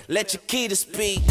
Let your key to speak.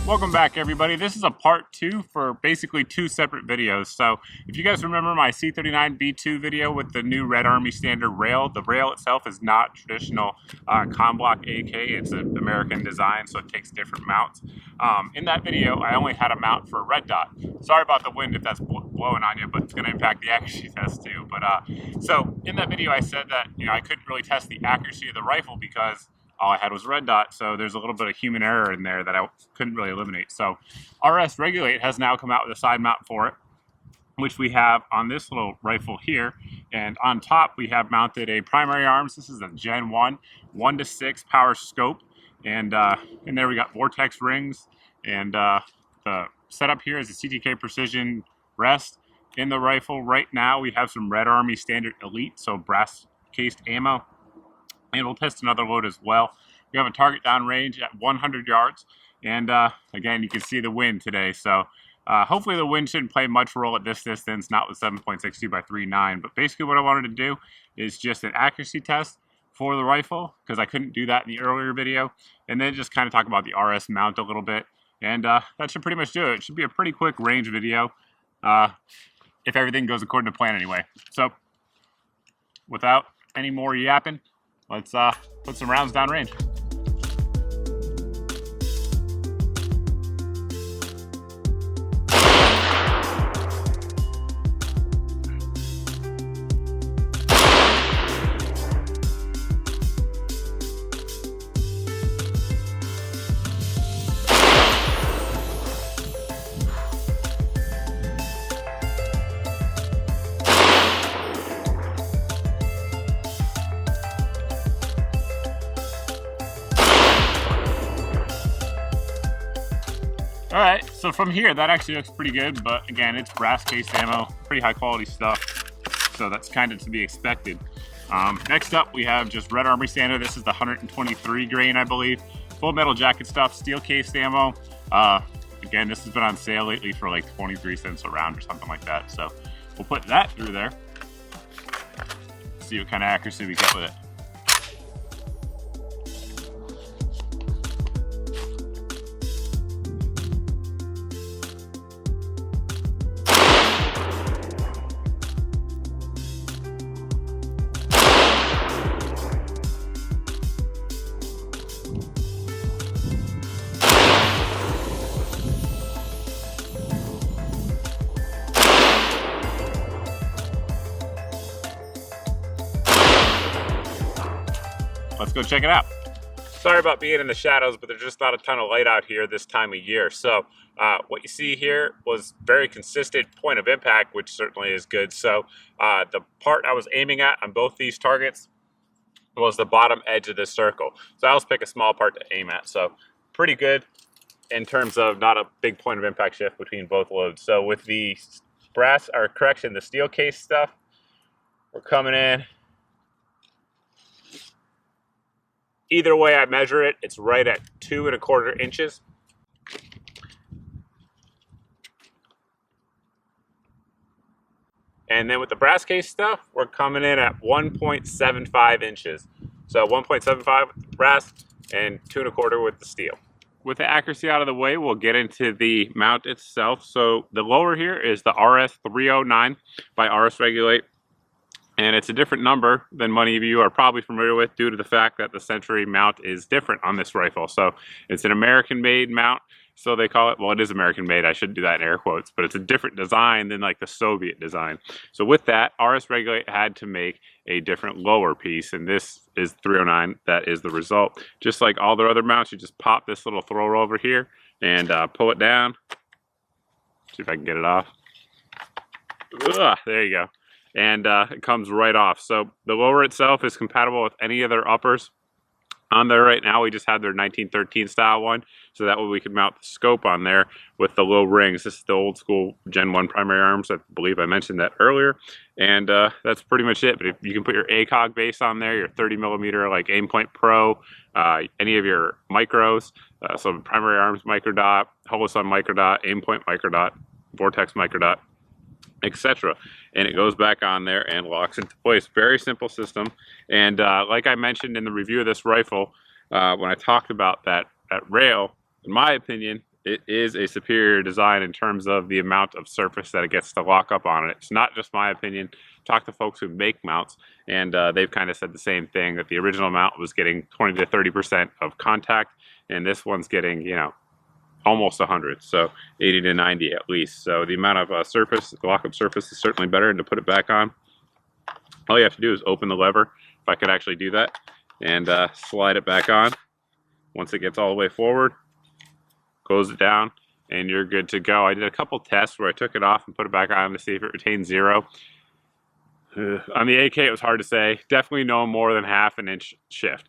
Welcome back, everybody. This is a part 2 for basically 2 separate videos. So if you guys remember my C39V2 video with the new Red Army standard rail, the rail itself is not traditional con block AK. It's an American design, so it takes different mounts. In that video, I only had a mount for a red dot. Sorry about the wind if that's blowing on you, but it's going to impact the accuracy test too. So in that video, I said that I couldn't really test the accuracy of the rifle because all I had was red dot, so there's a little bit of human error in there that I couldn't really eliminate. So RAS-47 has now come out with a side mount for it, which we have on this little rifle here. And on top, we have mounted a primary arms. This is a Gen 1, 1:6 power scope. And in there we got vortex rings. And the setup here is a CTK precision rest. In the rifle right now, we have some Red Army standard elite, so brass cased ammo. And we'll test another load as well. We have a target down range at 100 yards. And again, you can see the wind today. So hopefully the wind shouldn't play much role at this distance, not with 7.62 by 3.9. But basically what I wanted to do is just an accuracy test for the rifle, because I couldn't do that in the earlier video. And then just kind of talk about the RS mount a little bit. And that should pretty much do it. It should be a pretty quick range video if everything goes according to plan anyway. So without any more yapping, let's put some rounds down range. Alright, so from here, that actually looks pretty good, but again, it's brass cased ammo, pretty high quality stuff, so that's kind of to be expected. Next up, we have just Red Army standard. This is the 123 grain, I believe. Full metal jacket stuff, steel cased ammo. Again, this has been on sale lately for like 23 cents a round or something like that, so we'll put that through there. See what kind of accuracy we get with it. Let's go check it out. Sorry about being in the shadows, but there's just not a ton of light out here this time of year. So what you see here was very consistent point of impact, which certainly is good. So the part I was aiming at on both these targets was the bottom edge of this circle. So I always pick a small part to aim at. So pretty good in terms of not a big point of impact shift between both loads. So with the the steel case stuff, we're coming in. Either way I measure it, it's right at 2 1/4 inches. And then with the brass case stuff, we're coming in at 1.75 inches. So 1.75 with the brass and 2 1/4 with the steel. With the accuracy out of the way, we'll get into the mount itself. So the lower here is the RS-309 by RS-Regulate. And it's a different number than many of you are probably familiar with due to the fact that the Century mount is different on this rifle. So it's an American-made mount, so they call it, well, it is American-made, I shouldn't do that in air quotes, but it's a different design than like the Soviet design. So with that, RS-Regulate had to make a different lower piece, and this is 309, that is the result. Just like all their other mounts, you just pop this little thrower over here and pull it down. See if I can get it off. Ugh, there you go. And it comes right off. So the lower itself is compatible with any of their uppers. On there right now, we just had their 1913 style one, so that way we could mount the scope on there with the little rings. This is the old school Gen 1 primary arms. I believe I mentioned that earlier, and that's pretty much it. But if you can put your ACOG base on there, your 30mm like Aimpoint Pro, any of your micros, so primary arms microdot, Holosun microdot, Aimpoint microdot, Vortex microdot, etc. And it goes back on there and locks into place. Very simple system. And like I mentioned in the review of this rifle, when I talked about that rail, in my opinion, it is a superior design in terms of the amount of surface that it gets to lock up on it. It's not just my opinion. Talk to folks who make mounts, and they've kind of said the same thing, that the original mount was getting 20 to 30% of contact, and this one's getting, you know, almost 100, so 80 to 90 at least. So the amount of surface, the lockup surface is certainly better. And to put it back on, all you have to do is open the lever, if I could actually do that, and slide it back on. Once it gets all the way forward, close it down, and you're good to go. I did a couple tests where I took it off and put it back on to see if it retained zero. On the AK, it was hard to say. Definitely no more than half an inch shift.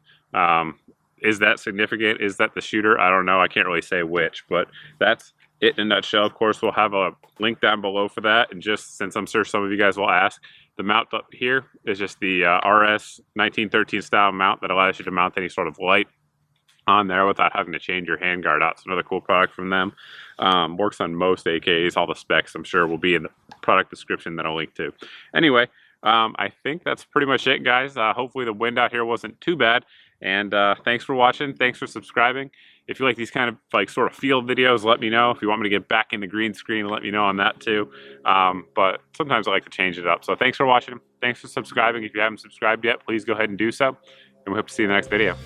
Is that significant? Is that the shooter? I don't know. I can't really say which, but that's it in a nutshell. Of course, we'll have a link down below for that. And just since I'm sure some of you guys will ask, the mount up here is just the RS-1913 style mount that allows you to mount any sort of light on there without having to change your handguard out. It's another cool product from them. Works on most AKs. All the specs, I'm sure, will be in the product description that I'll link to. Anyway, I think that's pretty much it, guys. Hopefully the wind out here wasn't too bad. And thanks for watching. Thanks for subscribing. If you like these kind of like sort of field videos, let me know. If you want me to get back into green screen, let me know on that too. But sometimes I like to change it up. So thanks for watching. Thanks for subscribing. If you haven't subscribed yet, please go ahead and do so. And we hope to see you in the next video.